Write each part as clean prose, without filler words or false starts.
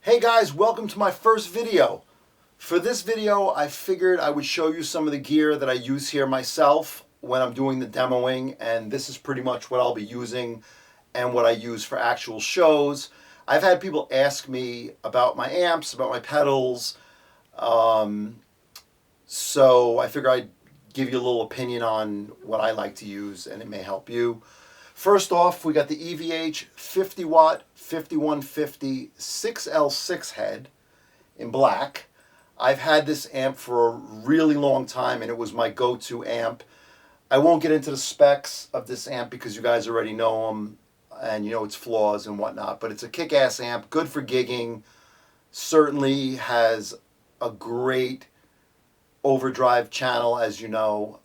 Hey guys, welcome to my first video. For this video, I figured I would show you some of the gear that I use here myself when I'm doing the demoing, and this is pretty much what I'll be using and what I use for actual shows. I've had people ask me about my amps, about my pedals, so I figure I'd give you a little opinion on what I like to use and it may help you. First off, we got the EVH 50 watt 5150 6L6 head in black. I've had this amp for a really long time and it was my go-to amp. I won't get into the specs of this amp because you guys already know them and you know its flaws and whatnot, but it's a kick-ass amp, good for gigging, certainly has a great overdrive channel, as you know.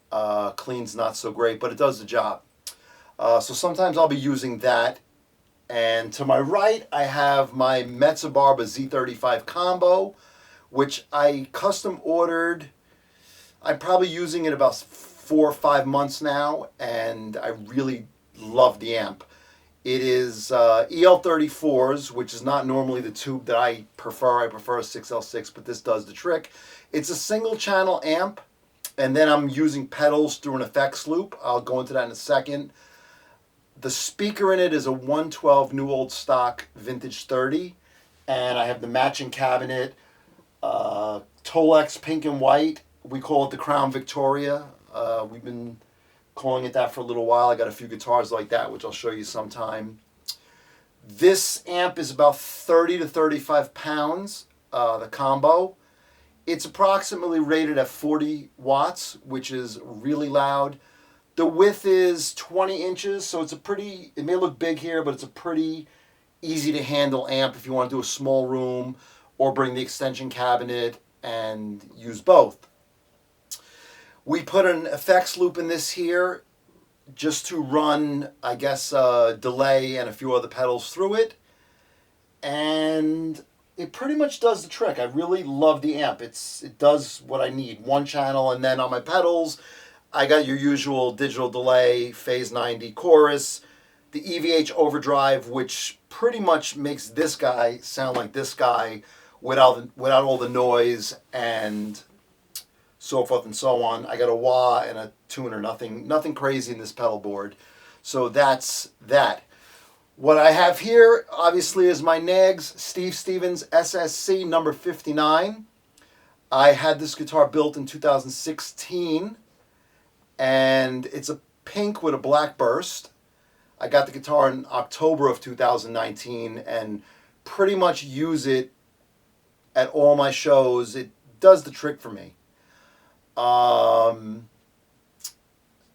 Clean's not so great, but it does the job. So sometimes I'll be using that. And to my right, I have my Metzebarba Z35 combo, which I custom ordered. I'm probably using it about 4 or 5 months now, and I really love the amp. It is EL34s, which is not normally the tube that I prefer. I prefer a 6L6, but this does the trick. It's a single channel amp, and then I'm using pedals through an effects loop. I'll go into that in a second. The speaker in it is a 112 New Old Stock Vintage 30, and I have the matching cabinet, Tolex pink and white. We call it the Crown Victoria. We've been calling it that for a little while. I got a few guitars like that, which I'll show you sometime. This amp is about 30 to 35 pounds, the combo. It's approximately rated at 40 watts, which is really loud. The width is 20 inches, so it's a pretty, it may look big here, but it's a pretty easy to handle amp if you want to do a small room or bring the extension cabinet and use both. We put an effects loop in this here just to run, I guess, delay and a few other pedals through it. And it pretty much does the trick. I really love the amp. It does what I need. One channel, and then on my pedals, I got your usual digital delay, phase 90 chorus, the EVH overdrive, which pretty much makes this guy sound like this guy without all the noise and so forth and so on. I got a wah and a tuner, nothing crazy in this pedal board. So that's that. What I have here, obviously, is my Nags Steve Stevens SSC number 59. I had this guitar built in 2016. And it's a pink with a black burst. I got the guitar in October of 2019 and pretty much use it at all my shows. It does the trick for me.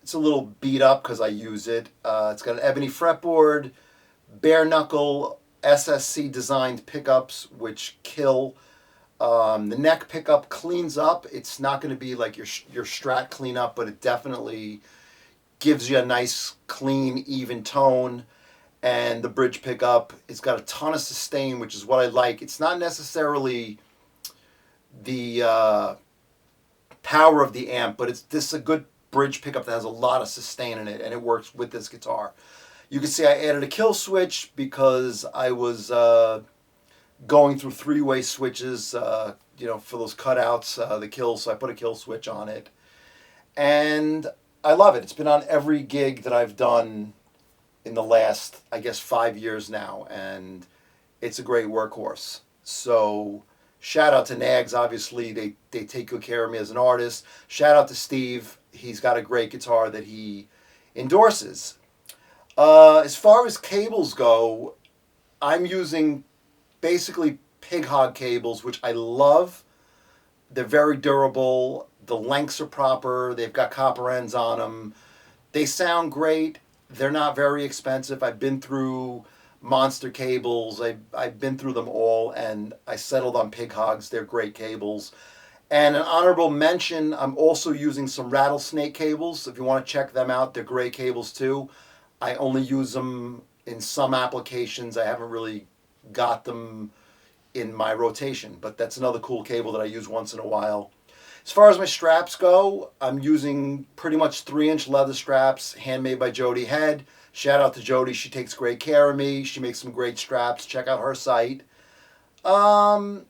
It's a little beat up because I use it. It's got an ebony fretboard, bare knuckle SSC designed pickups which kill. The neck pickup cleans up. It's not going to be like your Strat cleanup, but it definitely gives you a nice, clean, even tone. And the bridge pickup, it's got a ton of sustain, which is what I like. It's not necessarily the power of the amp, but this is a good bridge pickup that has a lot of sustain in it, and it works with this guitar. You can see I added a kill switch because I was going through 3-way switches, for those cutouts, the kills, so I put a kill switch on it. And I love it. It's been on every gig that I've done in the last, I guess, 5 years now, and it's a great workhorse. So shout out to Nags, obviously, they take good care of me as an artist. Shout out to Steve, he's got a great guitar that he endorses. As far as cables go, I'm using basically pig hog cables, which I love. They're very durable. The lengths are proper. They've got copper ends on them. They sound great. They're not very expensive. I've been through Monster cables. I've been through them all, and I settled on pig hogs. They're great cables. And an honorable mention, I'm also using some Rattlesnake cables. If you want to check them out, they're great cables too. I only use them in some applications. I haven't really got them in my rotation, but that's another cool cable that I use once in a while. As far as my straps go, I'm using pretty much 3-inch leather straps, handmade by Jody Head. Shout out to Jody, she takes great care of me. She makes some great straps. Check out her site. And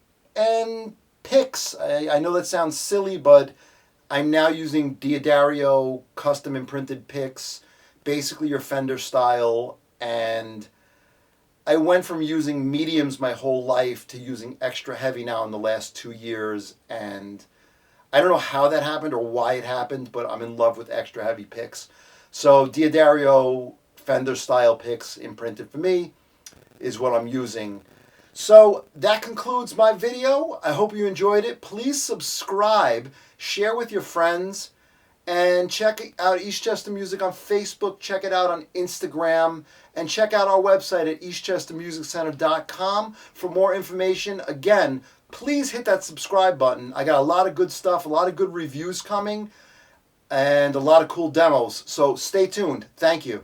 picks. I know that sounds silly, but I'm now using Diodario custom imprinted picks, basically your Fender style, and I went from using mediums my whole life to using extra heavy now in the last 2 years, and I don't know how that happened or why it happened, but I'm in love with extra heavy picks. So Diodario Fender style picks imprinted for me is what I'm using. So that concludes my video. I hope you enjoyed it. Please subscribe, share with your friends, and check out Eastchester Music on Facebook. Check it out on Instagram. And check out our website at eastchestermusiccenter.com for more information. Again, please hit that subscribe button. I got a lot of good stuff, a lot of good reviews coming, and a lot of cool demos. So stay tuned. Thank you.